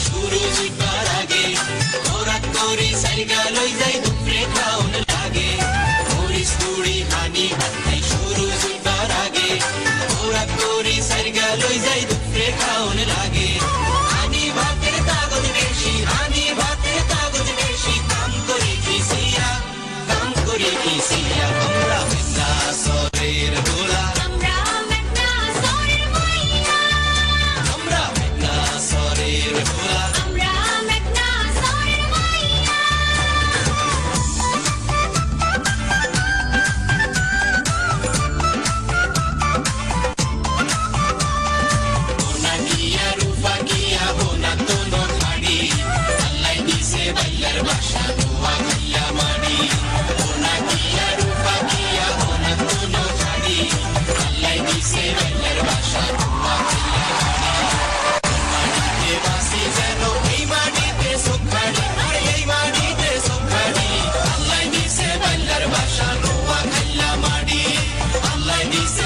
শুরু হইবার আগে খোরাক করি সাইগা লই যাই দুপুরে খাওন লাগে মরিচ গুড়ি হানি ভাত খাই শুরু হইবার আগে খোরাক করি সাইগা লই যাই দুপুরে খাওন লাগে হানি ভাতের তাগদ বেশি হানি ভাতের তাগদ বেশি কাম করি কিসিয়া আমরা মেঘনা সরের গোলা আমরা মেঘনা সরের গোলা আমরা মেঘনা সরের মাইয়া বোনা গিয়া রূপা গিয়া বোনা তোনো খাড়ি আল্লাহ দিছে বাইলার বাসা দোয়া গইয়া মানি বোনা গিয়া রূপা গিয়া বোনা তোনো খাড়ি আল্লাহ দিছে বাইলার বাসা দোয়া গইয়া মানি বাসি যেন এই মাটিতে সুখাড়ি আর এই মাটিতে সুখাড়ি আল্লাহ দিছে বাইলার বাসা দোয়া গইয়া মানি আল্লাহ দিছে